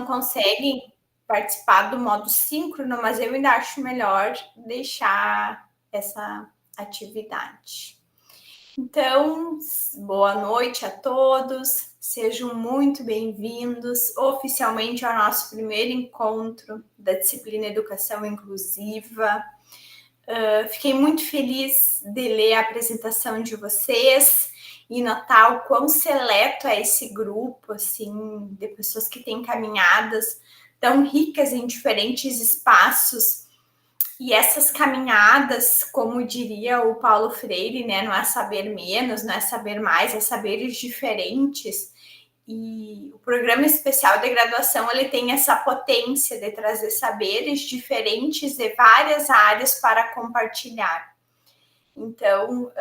conseguem participar do modo síncrono, mas eu ainda acho melhor deixar essa atividade. Então, boa noite a todos, sejam muito bem-vindos oficialmente ao nosso primeiro encontro da disciplina Educação Inclusiva. Fiquei muito feliz de ler a apresentação de vocês e notar o quão seleto é esse grupo, assim, de pessoas que têm caminhadas tão ricas em diferentes espaços. E essas caminhadas, como diria o Paulo Freire, né, não é saber menos, não é saber mais, é saberes diferentes. E o programa especial de graduação, ele tem essa potência de trazer saberes diferentes de várias áreas para compartilhar. Então,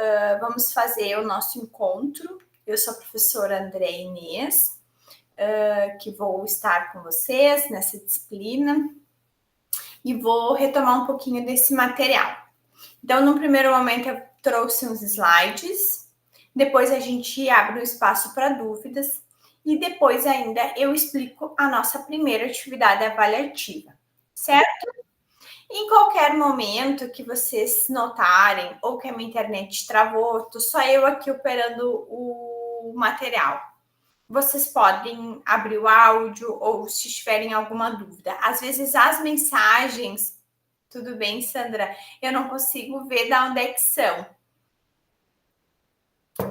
vamos fazer o nosso encontro. Eu sou a professora André Inês, que vou estar com vocês nessa disciplina e vou retomar um pouquinho desse material. Então, no primeiro momento, eu trouxe uns slides, depois a gente abre um espaço para dúvidas e depois ainda eu explico a nossa primeira atividade avaliativa, certo? Em qualquer momento que vocês notarem ou que a minha internet travou, tô só eu aqui operando o material. Vocês podem abrir o áudio ou se tiverem alguma dúvida. Às vezes as mensagens, tudo bem, Sandra? Eu não consigo ver de onde é que são.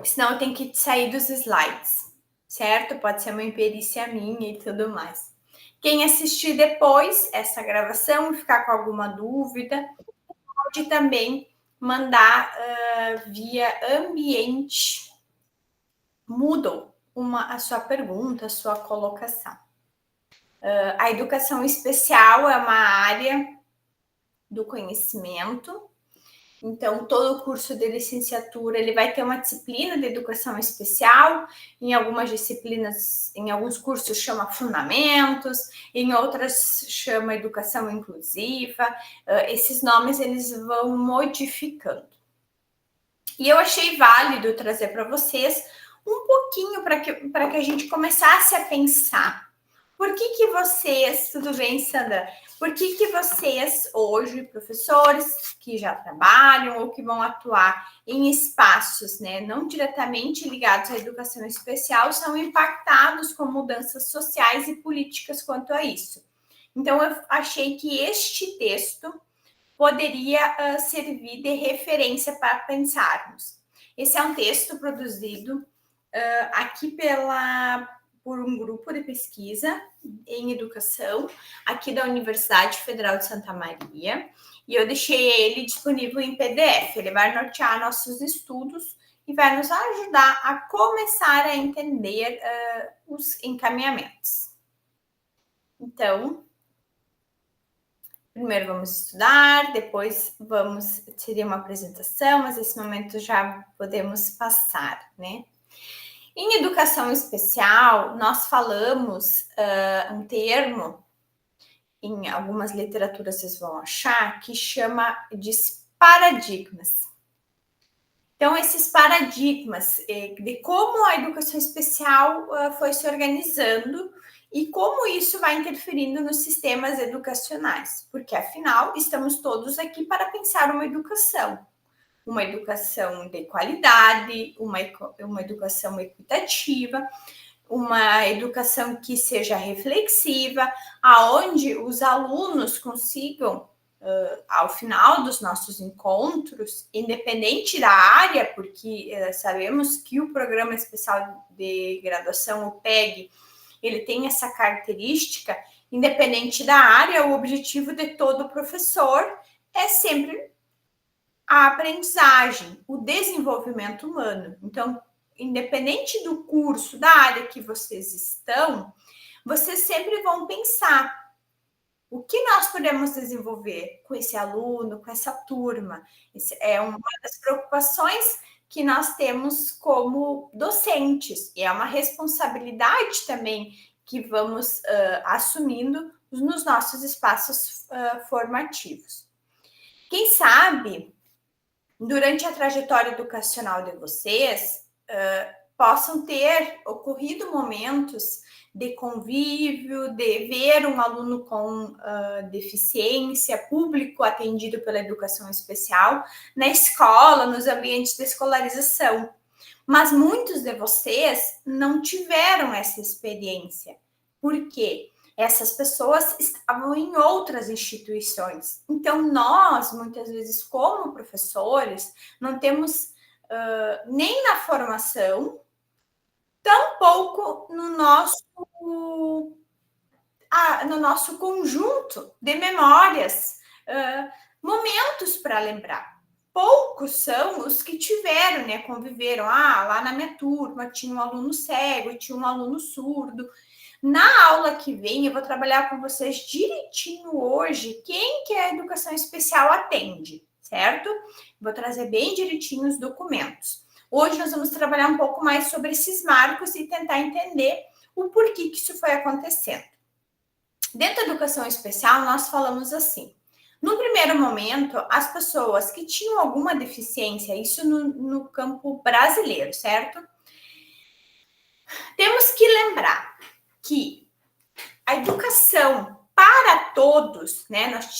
Senão eu tenho que sair dos slides, certo? Pode ser uma imperícia minha e tudo mais. Quem assistir depois essa gravação e ficar com alguma dúvida, pode também mandar via ambiente Moodle a sua pergunta, a sua colocação. A educação especial é uma área do conhecimento. Então, todo o curso de licenciatura, ele vai ter uma disciplina de educação especial, em algumas disciplinas, em alguns cursos chama fundamentos, em outras chama educação inclusiva, esses nomes eles vão modificando. E eu achei válido trazer para vocês um pouquinho para que a gente começasse a pensar. Por que vocês, tudo bem, Sandra? Por que vocês hoje, professores que já trabalham ou que vão atuar em espaços, né, não diretamente ligados à educação especial, são impactados com mudanças sociais e políticas quanto a isso? Então, eu achei que este texto poderia servir de referência para pensarmos. Esse é um texto produzido aqui por um grupo de pesquisa em educação aqui da Universidade Federal de Santa Maria, e eu deixei ele disponível em PDF. Ele vai nortear nossos estudos e vai nos ajudar a começar a entender os encaminhamentos. Então, primeiro vamos estudar, depois seria uma apresentação, mas nesse momento já podemos passar, né? Em educação especial, nós falamos um termo, em algumas literaturas vocês vão achar, que chama de paradigmas. Então, esses paradigmas de como a educação especial foi se organizando e como isso vai interferindo nos sistemas educacionais, porque, afinal, estamos todos aqui para pensar uma educação de qualidade, uma educação equitativa, uma educação que seja reflexiva, aonde os alunos consigam, ao final dos nossos encontros, independente da área, porque sabemos que o Programa Especial de Graduação, o PEG, ele tem essa característica, independente da área, o objetivo de todo professor é sempre a aprendizagem, o desenvolvimento humano. Então, independente do curso, da área que vocês estão, vocês sempre vão pensar o que nós podemos desenvolver com esse aluno, com essa turma. Isso é uma das preocupações que nós temos como docentes, e é uma responsabilidade também que vamos assumindo nos nossos espaços formativos. Quem sabe, durante a trajetória educacional de vocês, possam ter ocorrido momentos de convívio, de ver um aluno com deficiência, público atendido pela educação especial, na escola, nos ambientes de escolarização. Mas muitos de vocês não tiveram essa experiência. Por quê? Essas pessoas estavam em outras instituições. Então, nós, muitas vezes, como professores, não temos nem na formação, tampouco no nosso conjunto de memórias, momentos para lembrar. Poucos são os que tiveram, né, conviveram. Lá na minha turma tinha um aluno cego e tinha um aluno surdo. Na aula que vem, eu vou trabalhar com vocês direitinho hoje quem que a educação especial atende, certo? Vou trazer bem direitinho os documentos. Hoje nós vamos trabalhar um pouco mais sobre esses marcos e tentar entender o porquê que isso foi acontecendo. Dentro da educação especial, nós falamos assim. No primeiro momento, as pessoas que tinham alguma deficiência, isso no campo brasileiro, certo? Temos que lembrar que a educação para todos, né? Nós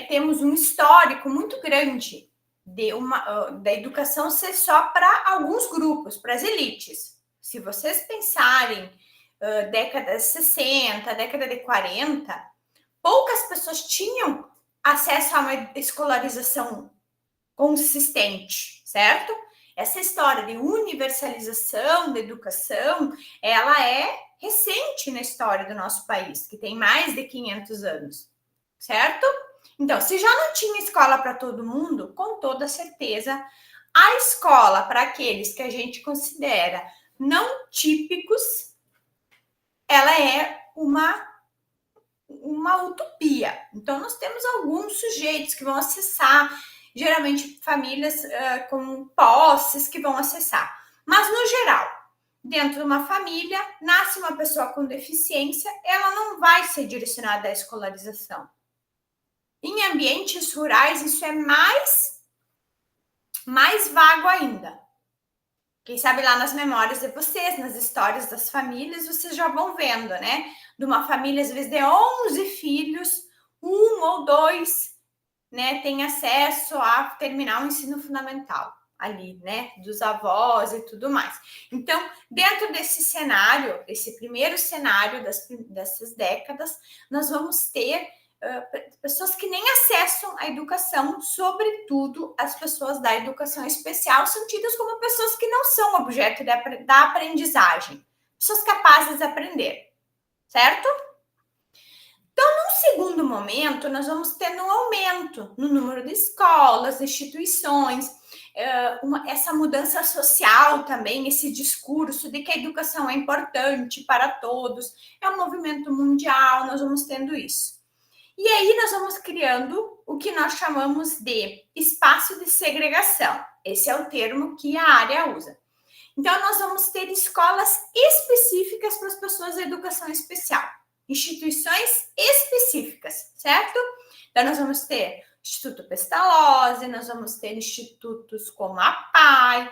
temos um histórico muito grande da educação ser só para alguns grupos, para as elites. Se vocês pensarem década de 60, década de 40, poucas pessoas tinham acesso a uma escolarização consistente, certo? Essa história de universalização da educação, ela é recente na história do nosso país, que tem mais de 500 anos, certo? Então, se já não tinha escola para todo mundo, com toda certeza, a escola para aqueles que a gente considera não típicos, ela é uma utopia. Então, nós temos alguns sujeitos que vão acessar, geralmente famílias com posses que vão acessar. Mas, no geral, dentro de uma família, nasce uma pessoa com deficiência, ela não vai ser direcionada à escolarização. Em ambientes rurais, isso é mais vago ainda. Quem sabe lá nas memórias de vocês, nas histórias das famílias, vocês já vão vendo, né? De uma família, às vezes, de 11 filhos, 1 ou 2, né, tem acesso a terminar o ensino fundamental ali, né? Dos avós e tudo mais. Então, dentro desse cenário, esse primeiro cenário dessas décadas, nós vamos ter pessoas que nem acessam a educação, sobretudo as pessoas da educação especial, são tidas como pessoas que não são objeto da aprendizagem, pessoas capazes de aprender, certo? Então, num segundo momento, nós vamos tendo um aumento no número de escolas, instituições, essa mudança social também, esse discurso de que a educação é importante para todos, é um movimento mundial, nós vamos tendo isso. E aí nós vamos criando o que nós chamamos de espaço de segregação. Esse é o termo que a área usa. Então, nós vamos ter escolas específicas para as pessoas da educação especial. Instituições específicas, certo? Então, nós vamos ter Instituto Pestalozzi, nós vamos ter institutos como a PAI,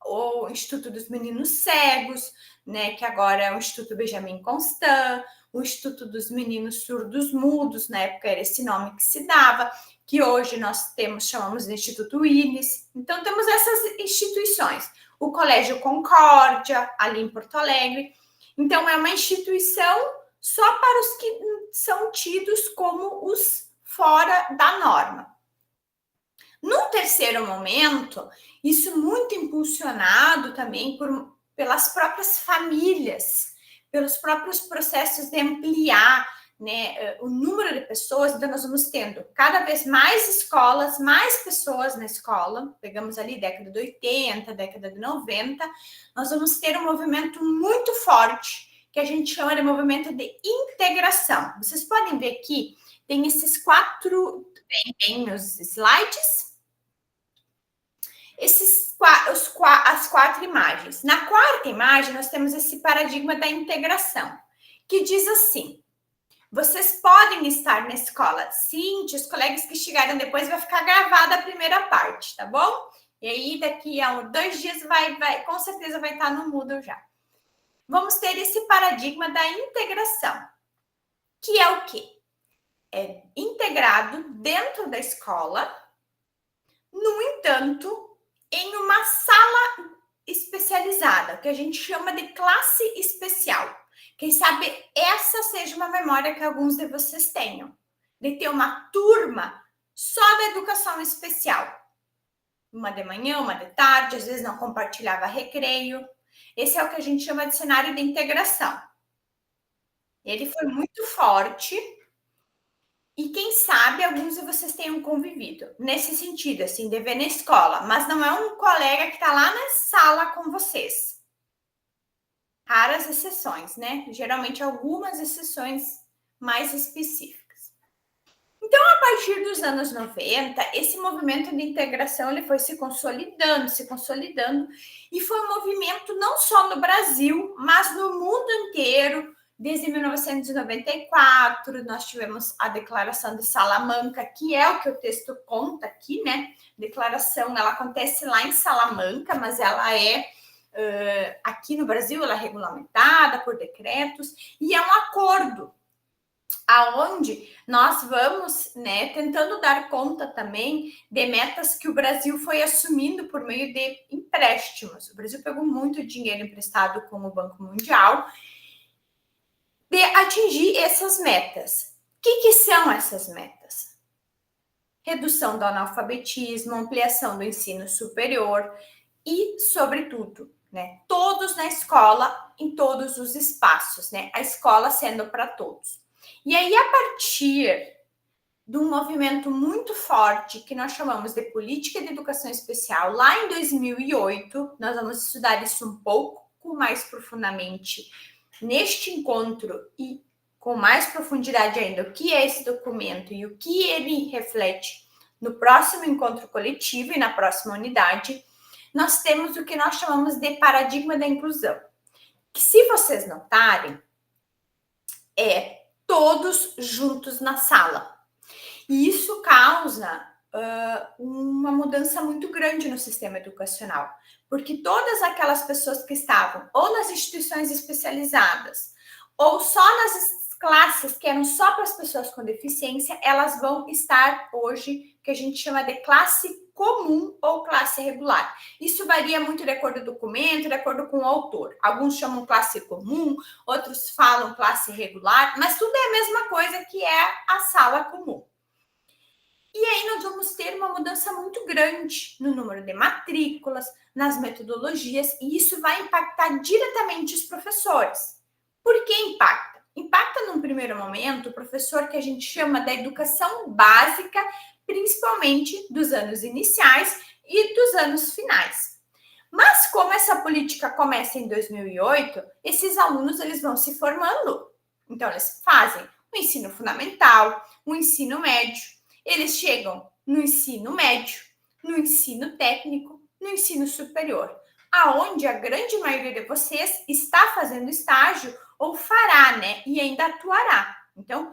ou Instituto dos Meninos Cegos, né, que agora é o Instituto Benjamin Constant, o Instituto dos Meninos Surdos Mudos, na época era esse nome que se dava, que hoje nós chamamos de Instituto Willis. Então, temos essas instituições. O Colégio Concórdia, ali em Porto Alegre. Então, é uma instituição só para os que são tidos como os fora da norma. Num terceiro momento, isso muito impulsionado também pelas próprias famílias, pelos próprios processos de ampliar, né, o número de pessoas. Então, nós vamos tendo cada vez mais escolas, mais pessoas na escola. Pegamos ali década de 80, década de 90. Nós vamos ter um movimento muito forte, que a gente chama de movimento de integração. Vocês podem ver aqui, tem esses 4, tem os slides, as 4 imagens. Na quarta imagem, nós temos esse paradigma da integração, que diz assim: vocês podem estar na escola. Sim, os colegas que chegaram depois vai ficar gravada a primeira parte, tá bom? E aí, daqui a 2 dias, com certeza vai estar no Moodle já. Vamos ter esse paradigma da integração, que é o quê? É integrado dentro da escola, no entanto, em uma sala especializada, que a gente chama de classe especial. Quem sabe essa seja uma memória que alguns de vocês tenham, de ter uma turma só da educação especial. Uma de manhã, uma de tarde, às vezes não compartilhava recreio. Esse é o que a gente chama de cenário de integração. Ele foi muito forte e quem sabe alguns de vocês tenham convivido nesse sentido, assim, de ver na escola, mas não é um colega que está lá na sala com vocês. Raras exceções, né? Geralmente algumas exceções mais específicas. Então, a partir dos anos 90, esse movimento de integração ele foi se consolidando, e foi um movimento não só no Brasil, mas no mundo inteiro. Desde 1994, nós tivemos a Declaração de Salamanca, que é o que o texto conta aqui, né? Declaração, ela acontece lá em Salamanca, mas ela é aqui no Brasil, ela é regulamentada por decretos, e é um acordo aonde nós vamos, né, tentando dar conta também de metas que o Brasil foi assumindo por meio de empréstimos. O Brasil pegou muito dinheiro emprestado com o Banco Mundial de atingir essas metas. O que são essas metas? Redução do analfabetismo, ampliação do ensino superior e, sobretudo, né, todos na escola, em todos os espaços, né, a escola sendo para todos. E aí, a partir de um movimento muito forte que nós chamamos de política de educação especial, lá em 2008, nós vamos estudar isso um pouco mais profundamente neste encontro e com mais profundidade ainda o que é esse documento e o que ele reflete no próximo encontro coletivo e na próxima unidade. Nós temos o que nós chamamos de paradigma da inclusão, que, se vocês notarem, é todos juntos na sala. E isso causa uma mudança muito grande no sistema educacional, porque todas aquelas pessoas que estavam ou nas instituições especializadas ou só nas classes que eram só para as pessoas com deficiência, elas vão estar hoje, que a gente chama de classe comum ou classe regular. Isso varia muito de acordo com o documento, de acordo com o autor. Alguns chamam classe comum, outros falam classe regular, mas tudo é a mesma coisa, que é a sala comum. E aí nós vamos ter uma mudança muito grande no número de matrículas, nas metodologias, e isso vai impactar diretamente os professores. Por que impacta? Impacta, num primeiro momento, o professor que a gente chama da educação básica, principalmente dos anos iniciais e dos anos finais. Mas como essa política começa em 2008, esses alunos eles vão se formando. Então, eles fazem o ensino fundamental, o ensino médio, eles chegam no ensino médio, no ensino técnico, no ensino superior, aonde a grande maioria de vocês está fazendo estágio ou fará, né? E ainda atuará. Então,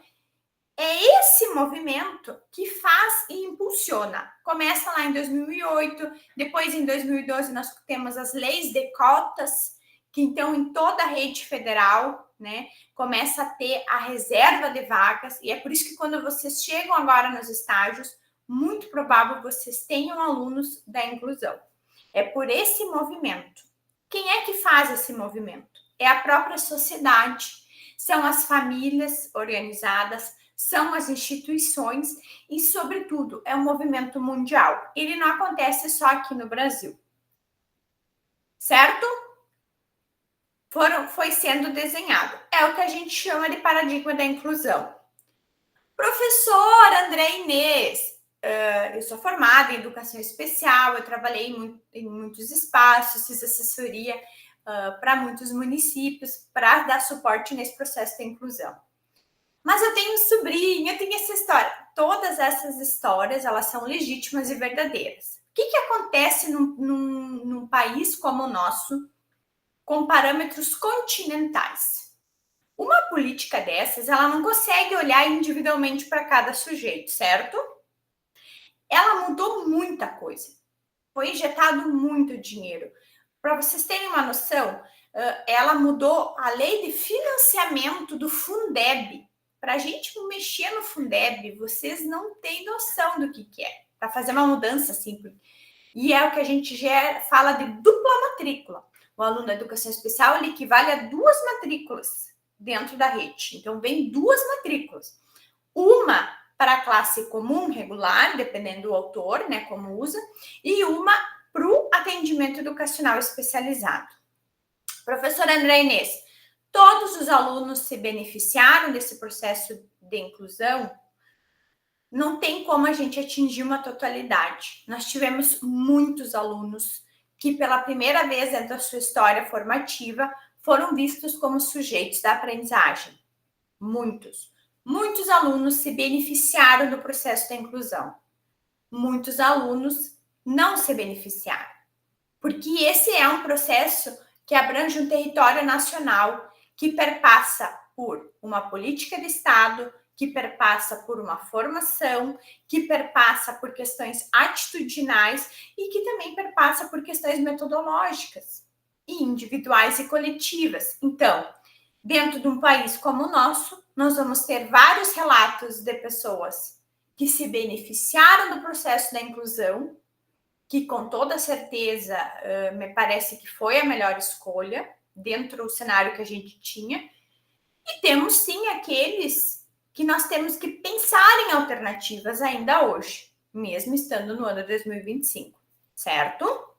é esse movimento que faz e impulsiona. Começa lá em 2008, depois em 2012 nós temos as leis de cotas, que então em toda a rede federal, né, começa a ter a reserva de vagas, e é por isso que quando vocês chegam agora nos estágios, muito provável vocês tenham alunos da inclusão. É por esse movimento. Quem é que faz esse movimento? É a própria sociedade, são as famílias organizadas, são as instituições e, sobretudo, é um movimento mundial. Ele não acontece só aqui no Brasil. Certo? Foi sendo desenhado. É o que a gente chama de paradigma da inclusão. Professor André Inês, eu sou formada em educação especial, eu trabalhei em muitos espaços, fiz assessoria para muitos municípios para dar suporte nesse processo de inclusão. Mas eu tenho um sobrinho, eu tenho essa história. Todas essas histórias, elas são legítimas e verdadeiras. O que acontece num país como o nosso, com parâmetros continentais? Uma política dessas, ela não consegue olhar individualmente para cada sujeito, certo? Ela mudou muita coisa. foi injetado muito dinheiro. Para vocês terem uma noção, ela mudou a lei de financiamento do Fundeb. Para a gente mexer no Fundeb, vocês não têm noção do que é. Para fazer uma mudança simples. E é o que a gente já fala de dupla matrícula. O aluno da educação especial, ele equivale a 2 matrículas dentro da rede. Então, vem 2 matrículas. Uma para a classe comum, regular, dependendo do autor, né, como usa, e uma para o atendimento educacional especializado. Professora André Inês, todos os alunos se beneficiaram desse processo de inclusão? Não tem como a gente atingir uma totalidade. Nós tivemos muitos alunos que, pela primeira vez dentro da sua história formativa, foram vistos como sujeitos da aprendizagem. Muitos. Muitos alunos se beneficiaram do processo da inclusão. Muitos alunos não se beneficiaram. Porque esse é um processo que abrange um território nacional, que perpassa por uma política de Estado, que perpassa por uma formação, que perpassa por questões atitudinais e que também perpassa por questões metodológicas, e individuais e coletivas. Então, dentro de um país como o nosso, nós vamos ter vários relatos de pessoas que se beneficiaram do processo da inclusão, que com toda certeza me parece que foi a melhor escolha dentro do cenário que a gente tinha, e temos sim aqueles que nós temos que pensar em alternativas ainda hoje, mesmo estando no ano 2025, certo?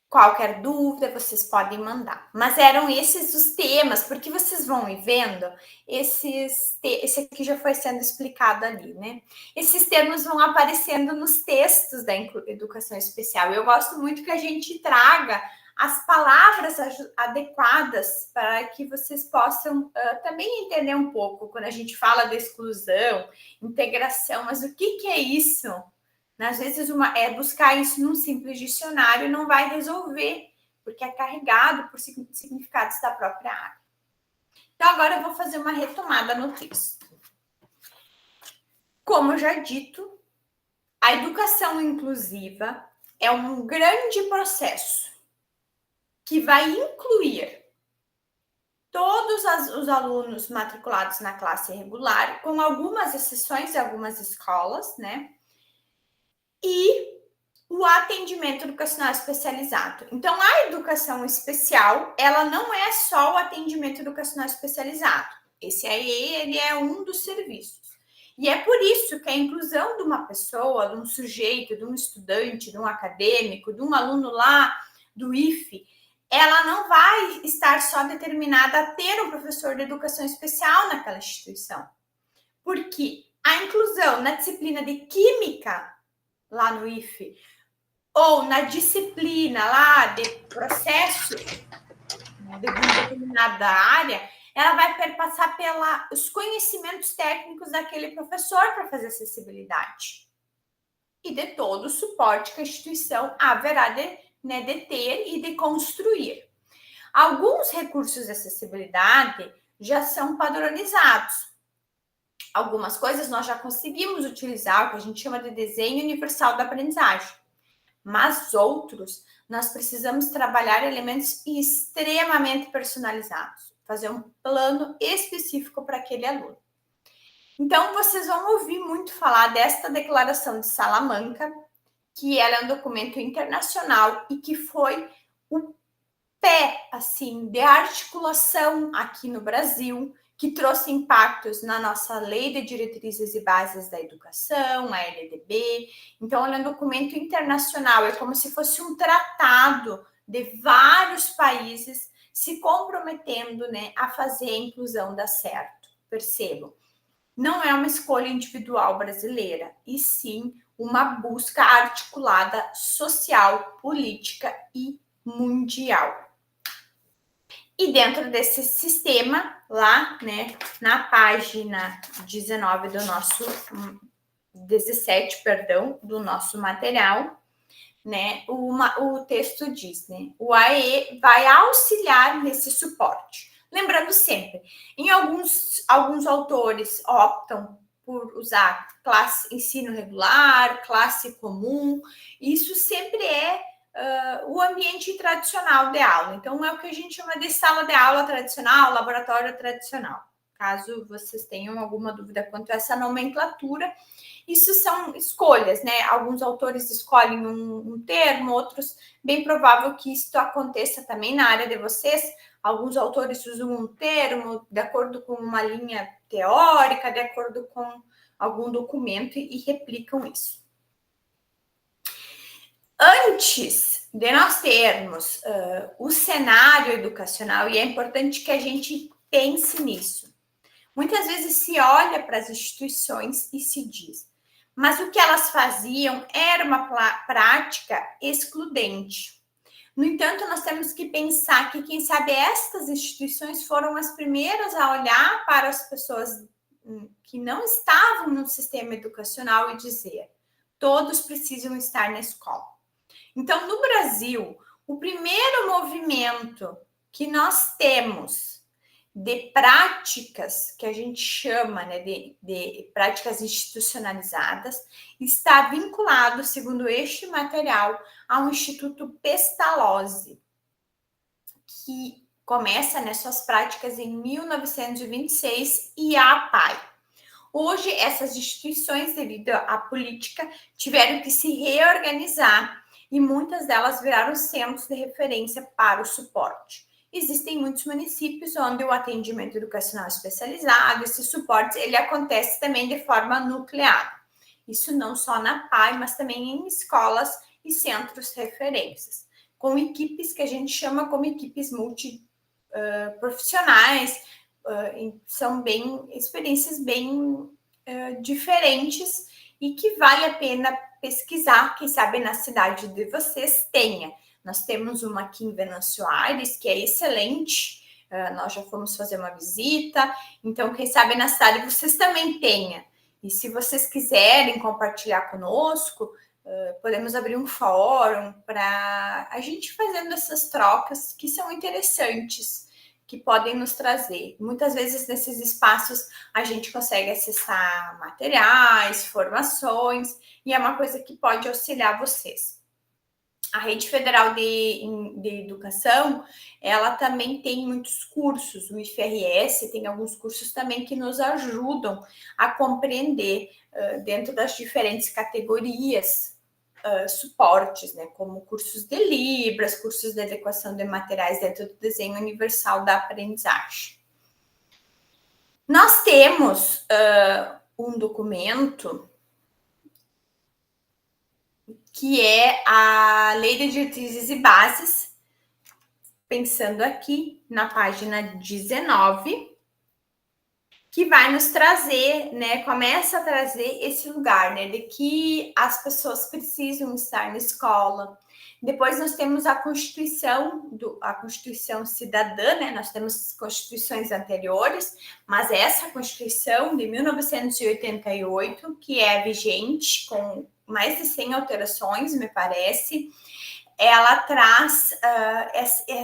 Qualquer dúvida, vocês podem mandar. Mas eram esses os temas, porque vocês vão ir vendo, esse aqui já foi sendo explicado ali, né? Esses termos vão aparecendo nos textos da educação especial. Eu gosto muito que a gente traga as palavras adequadas para que vocês possam também entender um pouco quando a gente fala de exclusão, integração, mas o que é isso? Às vezes, buscar isso num simples dicionário não vai resolver, porque é carregado por significados da própria área. Então, agora eu vou fazer uma retomada no texto. Como já dito, a educação inclusiva é um grande processo que vai incluir todos os alunos matriculados na classe regular, com algumas exceções de algumas escolas, né? E o atendimento educacional especializado. Então, a educação especial, ela não é só o atendimento educacional especializado. Esse aí, ele é um dos serviços. E é por isso que a inclusão de uma pessoa, de um sujeito, de um estudante, de um acadêmico, de um aluno lá do IFE, ela não vai estar só determinada a ter um professor de educação especial naquela instituição. Porque a inclusão na disciplina de química lá no IFE, ou na disciplina lá de processo de determinada área, ela vai perpassar pelos conhecimentos técnicos daquele professor para fazer acessibilidade. E de todo o suporte que a instituição haverá de ter e de construir. Alguns recursos de acessibilidade já são padronizados. Algumas coisas nós já conseguimos utilizar, o que a gente chama de desenho universal da aprendizagem. Mas outros, nós precisamos trabalhar elementos extremamente personalizados, fazer um plano específico para aquele aluno. Então, vocês vão ouvir muito falar desta Declaração de Salamanca, que ela é um documento internacional e que foi o pé, assim, de articulação aqui no Brasil, que trouxe impactos na nossa Lei de Diretrizes e Bases da Educação, a LDB. Então, ela é um documento internacional, é como se fosse um tratado de vários países se comprometendo, né, a fazer a inclusão dar certo. Percebam, não é uma escolha individual brasileira, e sim uma busca articulada social, política e mundial. E dentro desse sistema, lá, né, na página 19 do nosso 17, perdão, do nosso material, né, o texto diz, né, o AE vai auxiliar nesse suporte. Lembrando sempre, em alguns autores optam por usar classe ensino regular, classe comum. Isso sempre é o ambiente tradicional de aula. Então, é o que a gente chama de sala de aula tradicional, laboratório tradicional. Caso vocês tenham alguma dúvida quanto a essa nomenclatura, isso são escolhas, né? Alguns autores escolhem um termo, outros, bem provável que isso aconteça também na área de vocês. Alguns autores usam um termo de acordo com uma linha teórica, de acordo com algum documento e replicam isso. Antes de nós termos o cenário educacional, e é importante que a gente pense nisso, muitas vezes se olha para as instituições e se diz, mas o que elas faziam era uma prática excludente. No entanto, nós temos que pensar que, quem sabe, estas instituições foram as primeiras a olhar para as pessoas que não estavam no sistema educacional e dizer: todos precisam estar na escola. Então, no Brasil, o primeiro movimento que nós temos de práticas, que a gente chama, né, de práticas institucionalizadas, está vinculado, segundo este material, ao Instituto Pestalozzi, que começa, né, suas práticas em 1926, e a APAE. Hoje, essas instituições, devido à política, tiveram que se reorganizar e muitas delas viraram centros de referência para o suporte. Existem muitos municípios onde o atendimento educacional especializado, esse suporte, ele acontece também de forma nucleada. Isso não só na PAI, mas também em escolas e centros de referências, com equipes que a gente chama como equipes multiprofissionais, são experiências bem diferentes e que vale a pena pesquisar, quem sabe na cidade de vocês tenha. Nós temos uma aqui em Venâncio Aires, que é excelente, nós já fomos fazer uma visita, então quem sabe na cidade vocês também tenha. E se vocês quiserem compartilhar conosco, podemos abrir um fórum para a gente fazendo essas trocas que são interessantes, que podem nos trazer. Muitas vezes nesses espaços a gente consegue acessar materiais, formações, e é uma coisa que pode auxiliar vocês. A Rede Federal de Educação, ela também tem muitos cursos, o IFRS tem alguns cursos também que nos ajudam a compreender dentro das diferentes categorias suportes, né, como cursos de Libras, cursos de adequação de materiais dentro do desenho universal da aprendizagem. Nós temos um documento que é a Lei de Diretrizes e Bases, pensando aqui na página 19, que vai nos trazer, né, começa a trazer esse lugar, né, de que as pessoas precisam estar na escola. Depois nós temos a Constituição Cidadã, né, nós temos constituições anteriores, mas essa Constituição de 1988, que é vigente, com mais de 100 alterações, me parece, ela traz,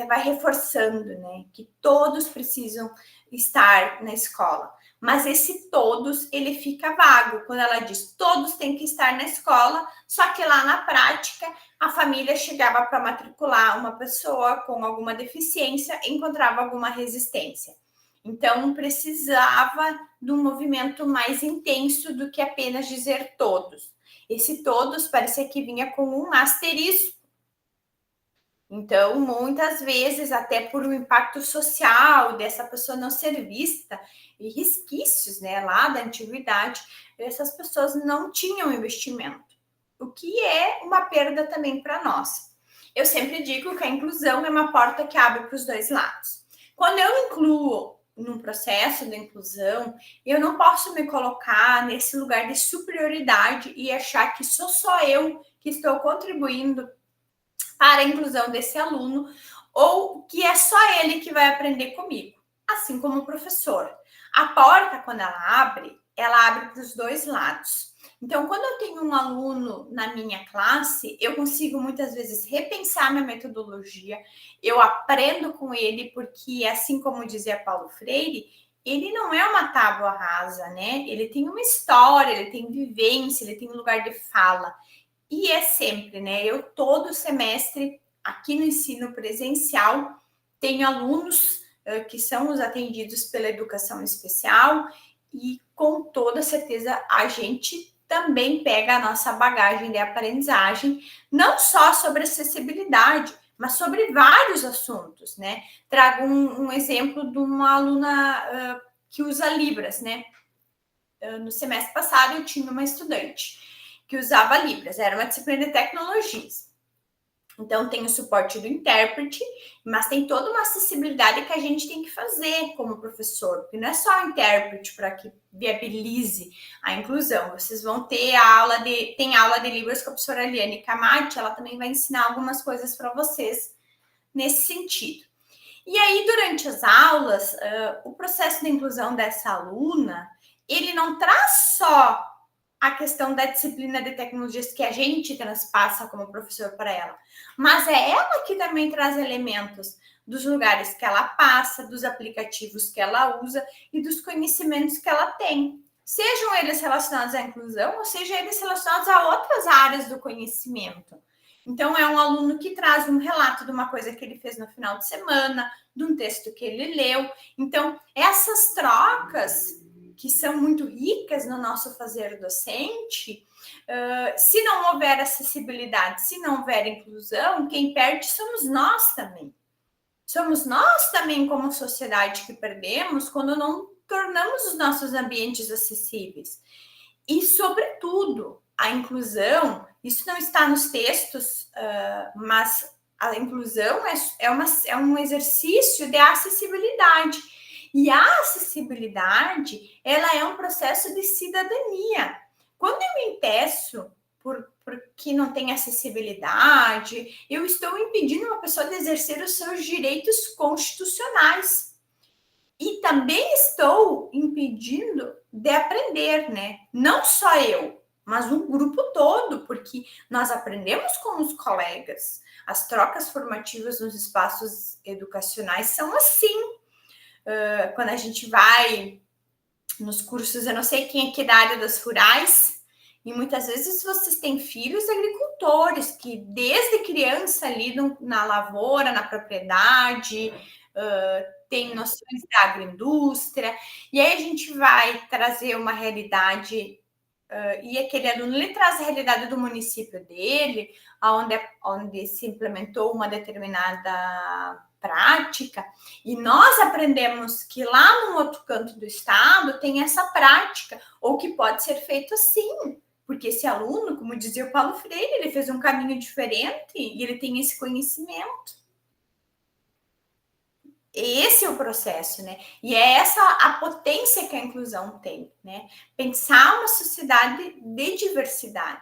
vai reforçando, né, que todos precisam estar na escola. Mas esse todos, ele fica vago quando ela diz todos têm que estar na escola, só que lá na prática a família chegava para matricular uma pessoa com alguma deficiência, encontrava alguma resistência. Então precisava de um movimento mais intenso do que apenas dizer todos. Esse todos parecia que vinha com um asterisco. Então, muitas vezes, até por um impacto social dessa pessoa não ser vista, e resquícios, né, lá da antiguidade, essas pessoas não tinham investimento, o que é uma perda também para nós. Eu sempre digo que a inclusão é uma porta que abre para os dois lados. Quando eu incluo num processo de inclusão, eu não posso me colocar nesse lugar de superioridade e achar que sou só eu que estou contribuindo para a inclusão desse aluno, ou que é só ele que vai aprender comigo, assim como o professor. A porta, quando ela abre para os dois lados. Então, quando eu tenho um aluno na minha classe, eu consigo muitas vezes repensar minha metodologia, eu aprendo com ele, porque, assim como dizia Paulo Freire, ele não é uma tábua rasa, né? Ele tem uma história, ele tem vivência, ele tem um lugar de fala. E é sempre, né? Eu todo semestre aqui no ensino presencial tenho alunos que são os atendidos pela educação especial e com toda certeza a gente também pega a nossa bagagem de aprendizagem, não só sobre acessibilidade, mas sobre vários assuntos, né? Trago um exemplo de uma aluna que usa Libras, né? No semestre passado eu tinha uma estudante que usava Libras, era uma disciplina de tecnologias. Então, tem o suporte do intérprete, mas tem toda uma acessibilidade que a gente tem que fazer como professor, porque não é só o intérprete para que viabilize a inclusão. Vocês vão ter tem aula de Libras com a professora Eliane Camati, ela também vai ensinar algumas coisas para vocês nesse sentido. E aí, durante as aulas, o processo de inclusão dessa aluna, ele não traz só a questão da disciplina de tecnologias que a gente transpassa como professor para ela, mas é ela que também traz elementos dos lugares que ela passa, dos aplicativos que ela usa e dos conhecimentos que ela tem, sejam eles relacionados à inclusão ou sejam eles relacionados a outras áreas do conhecimento. Então, é um aluno que traz um relato de uma coisa que ele fez no final de semana, de um texto que ele leu. Então, essas trocas que são muito ricas no nosso fazer docente, se não houver acessibilidade, se não houver inclusão, quem perde somos nós também. Somos nós também, como sociedade, que perdemos quando não tornamos os nossos ambientes acessíveis. E, sobretudo, a inclusão, isso não está nos textos, mas a inclusão é um exercício de acessibilidade. E a acessibilidade, ela é um processo de cidadania. Quando eu me impeço porque não tem acessibilidade, eu estou impedindo uma pessoa de exercer os seus direitos constitucionais. E também estou impedindo de aprender, né? Não só eu, mas um grupo todo, porque nós aprendemos com os colegas. As trocas formativas nos espaços educacionais são assim. Quando a gente vai nos cursos, eu não sei quem é que é da área das rurais, e muitas vezes vocês têm filhos agricultores que desde criança lidam na lavoura, na propriedade, tem noções da agroindústria, e aí a gente vai trazer uma realidade, e aquele aluno ele traz a realidade do município dele, onde se implementou uma determinada prática, e nós aprendemos que lá no outro canto do estado tem essa prática, ou que pode ser feito assim, porque esse aluno, como dizia o Paulo Freire, ele fez um caminho diferente e ele tem esse conhecimento. Esse é o processo, né? E é essa a potência que a inclusão tem, né? Pensar uma sociedade de diversidade.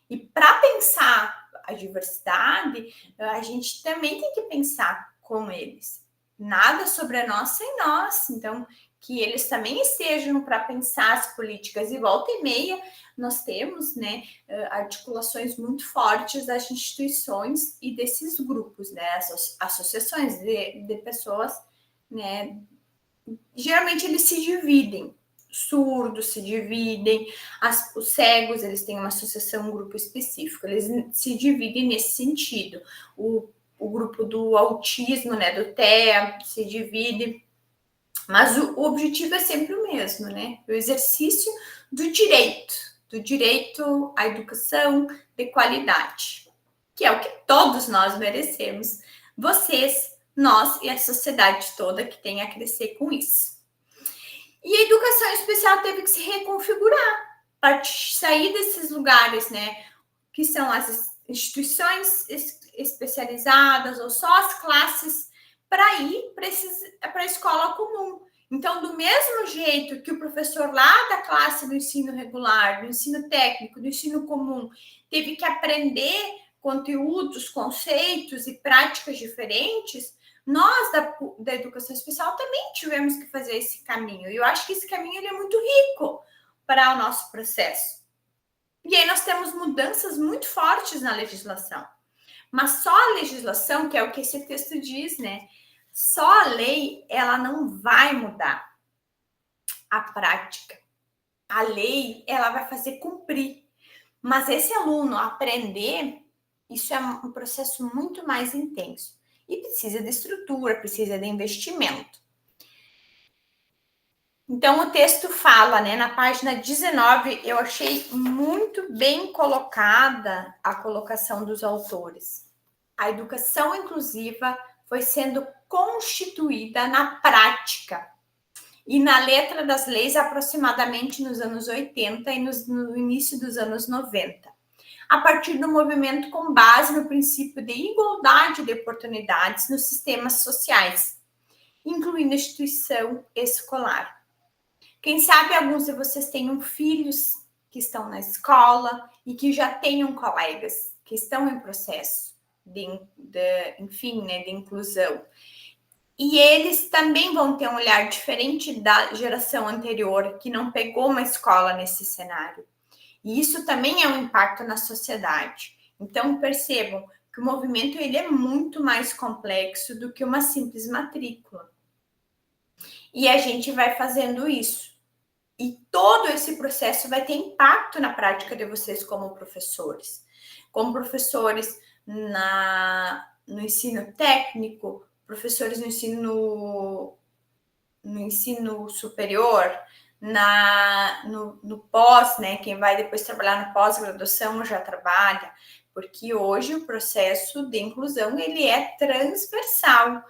E para pensar a diversidade, a gente também tem que pensar com eles. Nada sobre a nós sem nós. Então, que eles também estejam para pensar as políticas. E volta e meia, nós temos, né, articulações muito fortes das instituições e desses grupos, né, associações de pessoas, né, geralmente eles se dividem, surdos se dividem, os cegos, eles têm uma associação, um grupo específico, eles se dividem nesse sentido, o grupo do autismo, né, do TEA, se divide, mas o objetivo é sempre o mesmo, né, o exercício do direito à educação de qualidade, que é o que todos nós merecemos, vocês, nós e a sociedade toda que tem a crescer com isso. E a educação especial teve que se reconfigurar para sair desses lugares, né, que são as instituições especializadas ou só as classes, para ir para a escola comum. Então, do mesmo jeito que o professor lá da classe do ensino regular, do ensino técnico, do ensino comum, teve que aprender conteúdos, conceitos e práticas diferentes, nós da educação especial também tivemos que fazer esse caminho. E eu acho que esse caminho ele é muito rico para o nosso processo. E aí nós temos mudanças muito fortes na legislação. Mas só a legislação, que é o que esse texto diz, né? Só a lei, ela não vai mudar. a prática. A lei, ela vai fazer cumprir. Mas esse aluno aprender, isso é um processo muito mais intenso. E precisa de estrutura, precisa de investimento. Então, o texto fala, né, na página 19, eu achei muito bem colocada a colocação dos autores. A educação inclusiva foi sendo constituída na prática e na letra das leis aproximadamente nos anos 80 e no início dos anos 90, a partir do movimento com base no princípio de igualdade de oportunidades nos sistemas sociais, incluindo a instituição escolar. Quem sabe alguns de vocês tenham filhos que estão na escola e que já tenham colegas que estão em processo enfim, né, de inclusão. E eles também vão ter um olhar diferente da geração anterior, que não pegou uma escola nesse cenário. E isso também é um impacto na sociedade. Então, percebam que o movimento ele é muito mais complexo do que uma simples matrícula. E a gente vai fazendo isso. E todo esse processo vai ter impacto na prática de vocês como professores. Como professores no ensino técnico, professores no ensino superior, no pós, né? Quem vai depois trabalhar na pós-graduação já trabalha, porque hoje o processo de inclusão ele é transversal,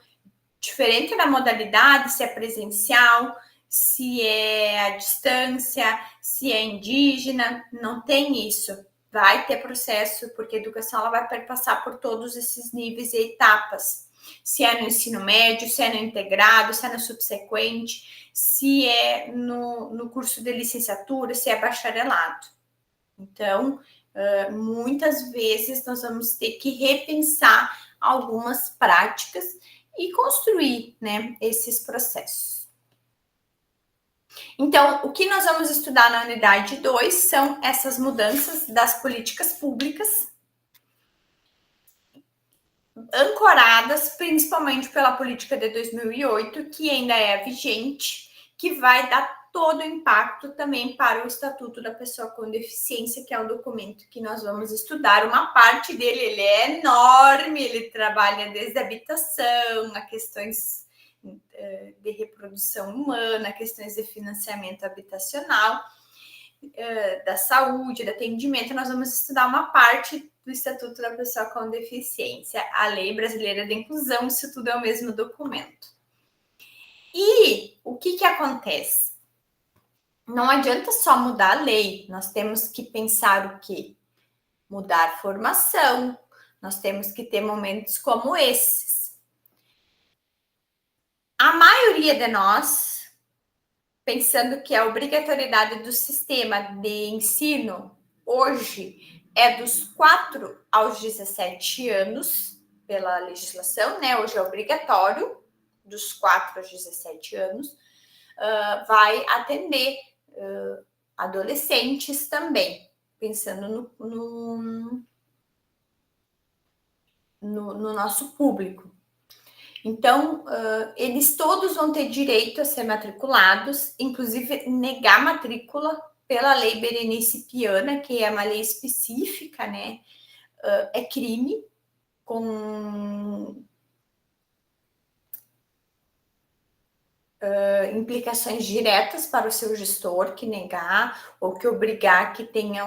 diferente da modalidade, se é presencial, se é à distância, se é indígena, não tem isso. Vai ter processo, porque a educação ela vai perpassar por todos esses níveis e etapas. Se é no ensino médio, se é no integrado, se é no subsequente, se é no curso de licenciatura, se é bacharelado. Então, muitas vezes nós vamos ter que repensar algumas práticas e construir, né, esses processos. Então, o que nós vamos estudar na unidade 2 são essas mudanças das políticas públicas, ancoradas principalmente pela política de 2008, que ainda é vigente, que vai dar todo o impacto também para o Estatuto da Pessoa com Deficiência, que é um documento que nós vamos estudar. Uma parte dele ele é enorme, ele trabalha desde a habitação, a questões de reprodução humana, questões de financiamento habitacional, da saúde, do atendimento. Nós vamos estudar uma parte do Estatuto da Pessoa com Deficiência, a Lei Brasileira de Inclusão, isso tudo é o mesmo documento. E o que acontece? Não adianta só mudar a lei, nós temos que pensar o quê? Mudar formação, nós temos que ter momentos como esses. A maioria de nós, pensando que a obrigatoriedade do sistema de ensino hoje é dos 4 aos 17 anos, pela legislação, né? Hoje é obrigatório, dos 4 aos 17 anos, vai atender adolescentes também, pensando no nosso público. Então, eles todos vão ter direito a ser matriculados, inclusive negar matrícula pela Lei Berenice Piana, que é uma lei específica, né? É crime, com implicações diretas para o seu gestor, que negar ou que obrigar que tenha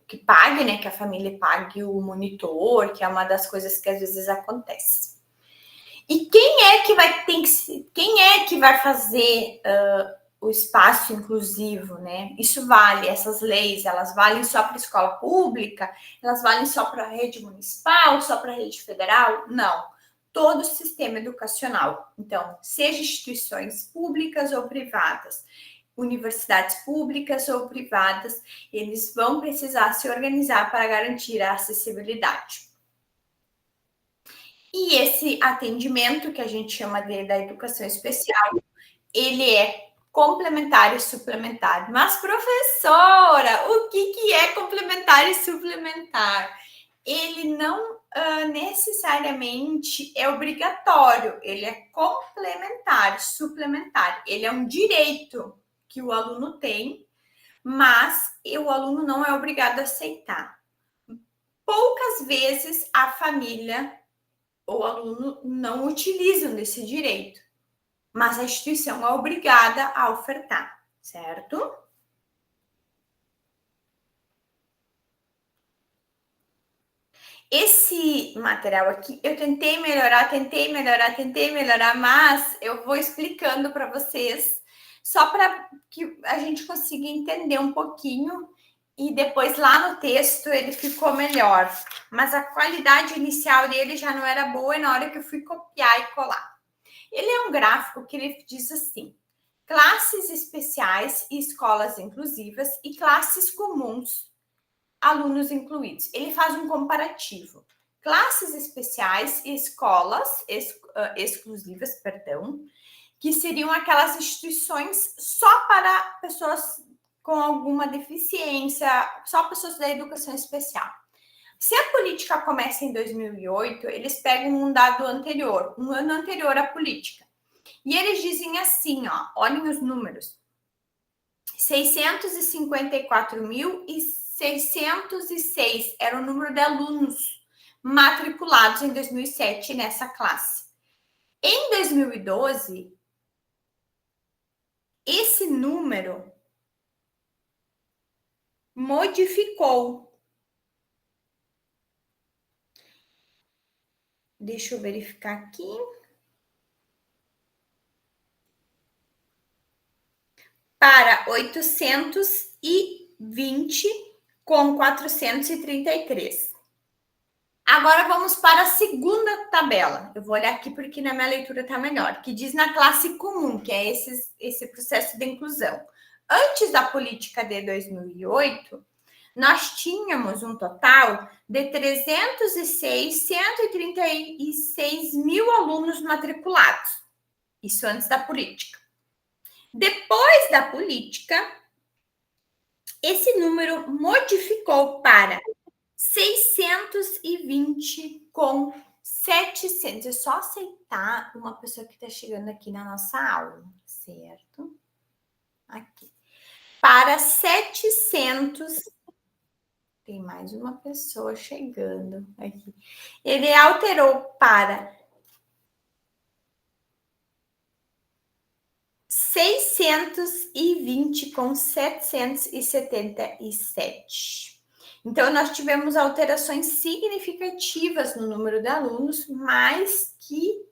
que pague, né? Que a família pague o monitor, que é uma das coisas que às vezes acontece. E quem é que vai fazer o espaço inclusivo, né? Isso vale, essas leis, elas valem só para a escola pública? Elas valem só para a rede municipal, só para a rede federal? Não. Todo o sistema educacional. Então, seja instituições públicas ou privadas, universidades públicas ou privadas, eles vão precisar se organizar para garantir a acessibilidade. E esse atendimento, que a gente chama da educação especial, ele é complementar e suplementar. Mas, professora, o que é complementar e suplementar? Ele não necessariamente é obrigatório, ele é complementar, suplementar. Ele é um direito que o aluno tem, mas o aluno não é obrigado a aceitar. Poucas vezes a família ou o aluno não utilizam desse direito, mas a instituição é obrigada a ofertar, certo? Esse material aqui, eu tentei melhorar, mas eu vou explicando para vocês, só para que a gente consiga entender um pouquinho, e depois lá no texto ele ficou melhor. Mas a qualidade inicial dele já não era boa na hora que eu fui copiar e colar. Ele é um gráfico que ele diz assim: classes especiais e escolas inclusivas e classes comuns, alunos incluídos. Ele faz um comparativo. Classes especiais e escolas exclusivas, perdão, que seriam aquelas instituições só para pessoas com alguma deficiência, só pessoas da educação especial. Se a política começa em 2008, eles pegam um dado anterior, um ano anterior à política. E eles dizem assim, ó, olhem os números. 654.606 era o número de alunos matriculados em 2007 nessa classe. Em 2012, esse número modificou. Deixa eu verificar aqui. Para 820 com 433. Agora vamos para a segunda tabela. Eu vou olhar aqui porque na minha leitura está melhor, que diz na classe comum, que é esse processo de inclusão. Antes da política de 2008, nós tínhamos um total de 136 mil alunos matriculados. Isso antes da política. Depois da política, esse número modificou para 620 com 700. É só aceitar uma pessoa que está chegando aqui na nossa aula, certo? Aqui. Para 700. Tem mais uma pessoa chegando aqui. Ele alterou para 620 com 777. Então, nós tivemos alterações significativas no número de alunos, mais que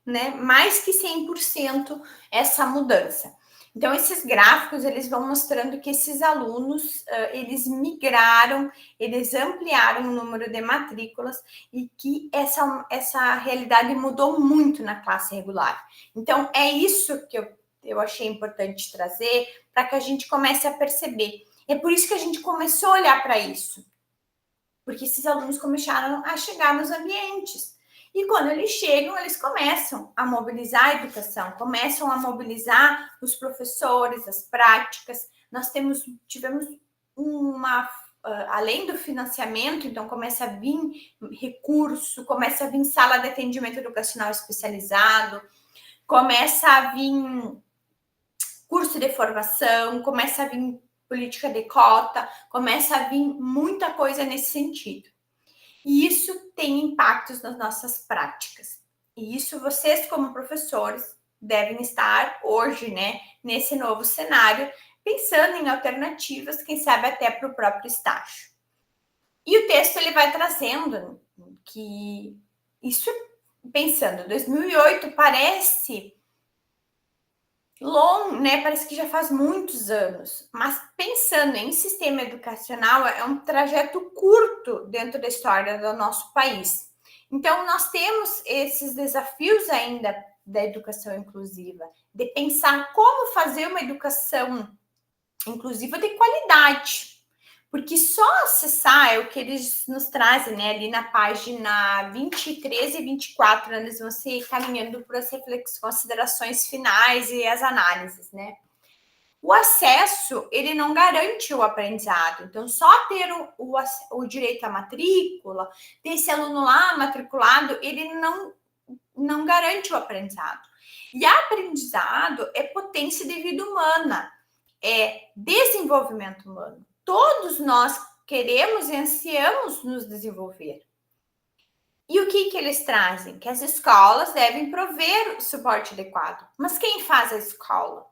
100% essa mudança. Então, esses gráficos, eles vão mostrando que esses alunos, eles migraram, eles ampliaram o número de matrículas e que essa realidade mudou muito na classe regular. Então, é isso que eu achei importante trazer para que a gente comece a perceber. É por isso que a gente começou a olhar para isso. Porque esses alunos começaram a chegar nos ambientes. E quando eles chegam, eles começam a mobilizar a educação, começam a mobilizar os professores, as práticas. Nós tivemos além do financiamento, então começa a vir recurso, começa a vir sala de atendimento educacional especializado, começa a vir curso de formação, começa a vir política de cota, começa a vir muita coisa nesse sentido. E isso tem impactos nas nossas práticas. E isso vocês, como professores, devem estar hoje, né, nesse novo cenário, pensando em alternativas, quem sabe até para o próprio estágio. E o texto ele vai trazendo que isso, pensando, 2008 parece longo, né? Parece que já faz muitos anos, mas pensando em sistema educacional, é um trajeto curto dentro da história do nosso país. Então, nós temos esses desafios ainda da educação inclusiva, de pensar como fazer uma educação inclusiva de qualidade. Porque só acessar é o que eles nos trazem, né? Ali na página 23 e 24, eles vão se caminhando por as reflexões, considerações finais e as análises, né? O acesso, ele não garante o aprendizado. Então, só ter o direito à matrícula, ter esse aluno lá matriculado, ele não garante o aprendizado. E aprendizado é potência de vida humana, é desenvolvimento humano. Todos nós queremos e ansiamos nos desenvolver. E o que eles trazem? Que as escolas devem prover o suporte adequado. Mas quem faz a escola?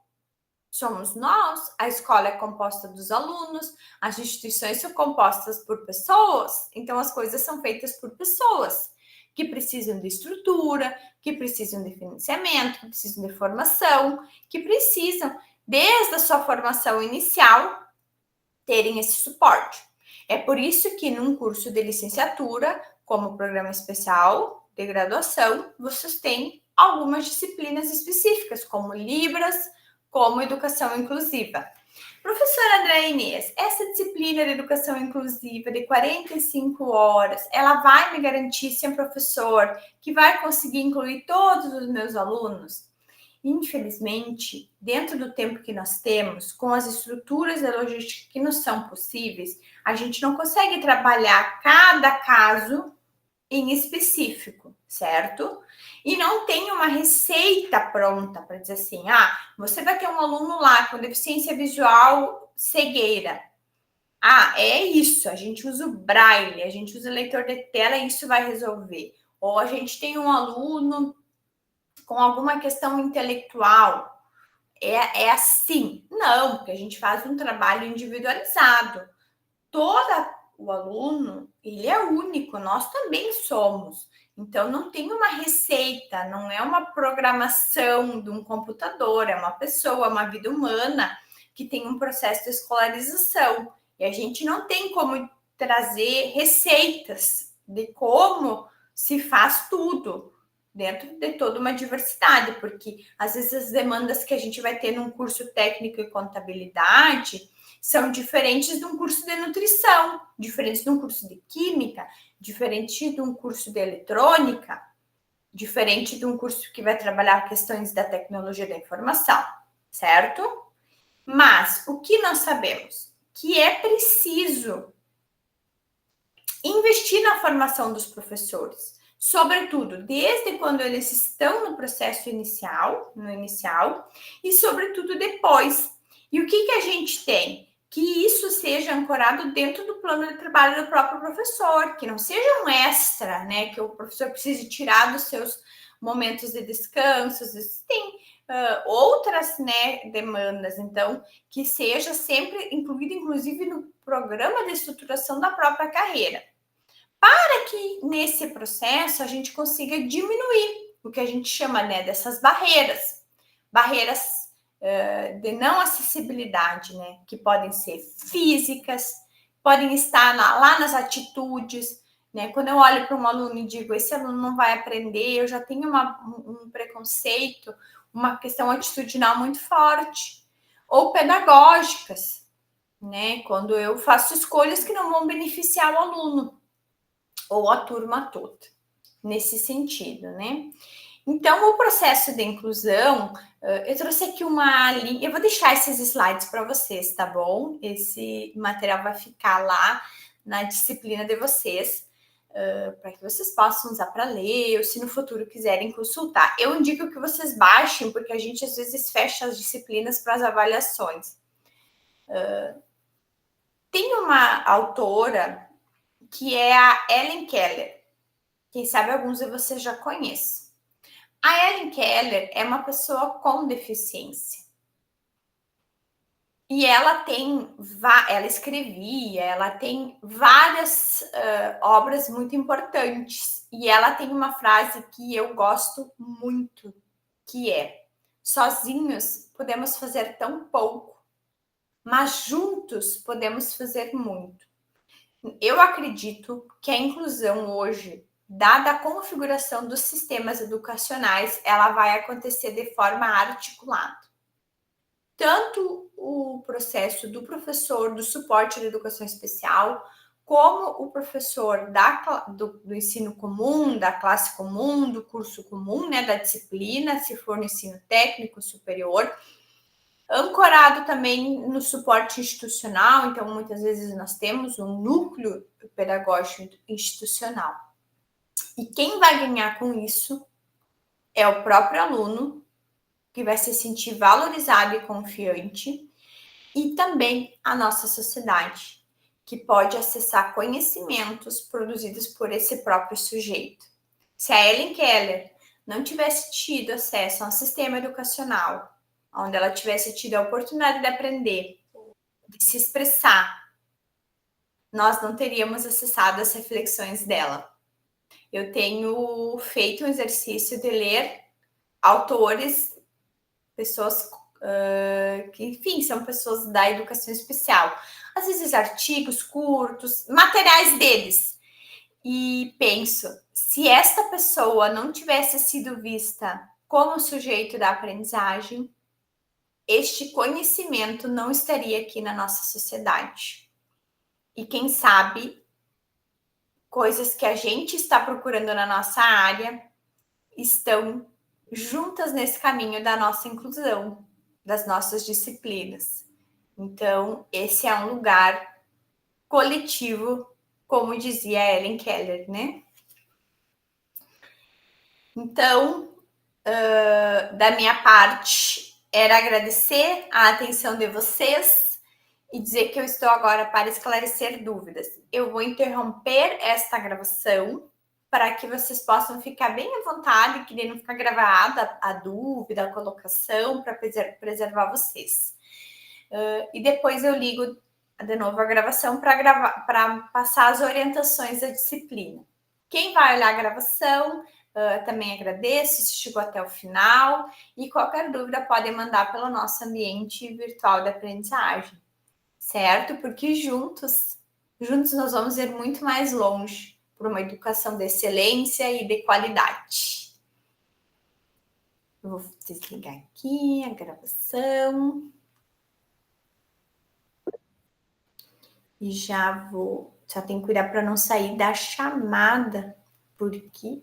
Somos nós. A escola é composta dos alunos, as instituições são compostas por pessoas, então as coisas são feitas por pessoas que precisam de estrutura, que precisam de financiamento, que precisam de formação, que precisam, desde a sua formação inicial, terem esse suporte. É por isso que num curso de licenciatura, como programa especial de graduação, vocês têm algumas disciplinas específicas, como Libras, como Educação Inclusiva. Professora Andréa Inês, essa disciplina de Educação Inclusiva de 45 horas, ela vai me garantir ser um professor que vai conseguir incluir todos os meus alunos? Infelizmente, dentro do tempo que nós temos, com as estruturas da logística que nos são possíveis, a gente não consegue trabalhar cada caso em específico, certo? E não tem uma receita pronta para dizer assim, você vai ter um aluno lá com deficiência visual cegueira. É isso, a gente usa o braille, a gente usa leitor de tela e isso vai resolver. Ou a gente tem um aluno com alguma questão intelectual. É assim? Não, porque a gente faz um trabalho individualizado. Todo o aluno, ele é único, nós também somos. Então, não tem uma receita, não é uma programação de um computador, é uma pessoa, uma vida humana que tem um processo de escolarização. E a gente não tem como trazer receitas de como se faz tudo dentro de toda uma diversidade, porque às vezes as demandas que a gente vai ter num curso técnico e contabilidade são diferentes de um curso de nutrição, diferentes de um curso de química, diferente de um curso de eletrônica, diferente de um curso que vai trabalhar questões da tecnologia da informação, certo? Mas o que nós sabemos? Que é preciso investir na formação dos professores, sobretudo desde quando eles estão no processo inicial, e sobretudo depois. E o que a gente tem? Que isso seja ancorado dentro do plano de trabalho do próprio professor, que não seja um extra, né? Que o professor precise tirar dos seus momentos de descanso. Tem outras, né, demandas, então, que seja sempre incluído, inclusive, no programa de estruturação da própria carreira. Para que nesse processo a gente consiga diminuir o que a gente chama, né, dessas barreiras de não acessibilidade, né, que podem ser físicas, podem estar lá nas atitudes, né, quando eu olho para um aluno e digo, esse aluno não vai aprender, eu já tenho um preconceito, uma questão atitudinal muito forte, ou pedagógicas, né, quando eu faço escolhas que não vão beneficiar o aluno, ou a turma toda, nesse sentido, né? Então, o processo de inclusão, eu trouxe aqui uma linha, eu vou deixar esses slides para vocês, tá bom? Esse material vai ficar lá na disciplina de vocês, para que vocês possam usar para ler, ou se no futuro quiserem consultar. Eu indico que vocês baixem, porque a gente às vezes fecha as disciplinas para as avaliações. Tem uma autora que é a Helen Keller. Quem sabe alguns de vocês já conhecem. A Helen Keller é uma pessoa com deficiência. E ela escrevia, ela tem várias obras muito importantes. E ela tem uma frase que eu gosto muito, que é: sozinhos podemos fazer tão pouco, mas juntos podemos fazer muito. Eu acredito que a inclusão hoje, dada a configuração dos sistemas educacionais, ela vai acontecer de forma articulada. Tanto o processo do professor do suporte da educação especial, como o professor do ensino comum, da classe comum, do curso comum, né, da disciplina, se for no ensino técnico superior, ancorado também no suporte institucional, então muitas vezes nós temos um núcleo pedagógico institucional. E quem vai ganhar com isso é o próprio aluno que vai se sentir valorizado e confiante, e também a nossa sociedade, que pode acessar conhecimentos produzidos por esse próprio sujeito. Se a Helen Keller não tivesse tido acesso a um sistema educacional, onde ela tivesse tido a oportunidade de aprender, de se expressar, nós não teríamos acessado as reflexões dela. Eu tenho feito um exercício de ler autores, pessoas que, enfim, são pessoas da educação especial. Às vezes artigos curtos, materiais deles. E penso, se esta pessoa não tivesse sido vista como sujeito da aprendizagem, este conhecimento não estaria aqui na nossa sociedade. E quem sabe, coisas que a gente está procurando na nossa área estão juntas nesse caminho da nossa inclusão, das nossas disciplinas. Então, esse é um lugar coletivo, como dizia Helen Keller, né? Então, da minha parte, era agradecer a atenção de vocês e dizer que eu estou agora para esclarecer dúvidas. Eu vou interromper esta gravação para que vocês possam ficar bem à vontade, que não ficar gravada a dúvida, a colocação, para preservar vocês. E depois eu ligo de novo a gravação para passar as orientações da disciplina. Quem vai olhar a gravação, também agradeço se chegou até o final, e qualquer dúvida pode mandar pelo nosso ambiente virtual de aprendizagem, certo? Porque juntos nós vamos ir muito mais longe por uma educação de excelência e de qualidade. Eu vou desligar aqui a gravação. E já tenho que cuidar para não sair da chamada, porque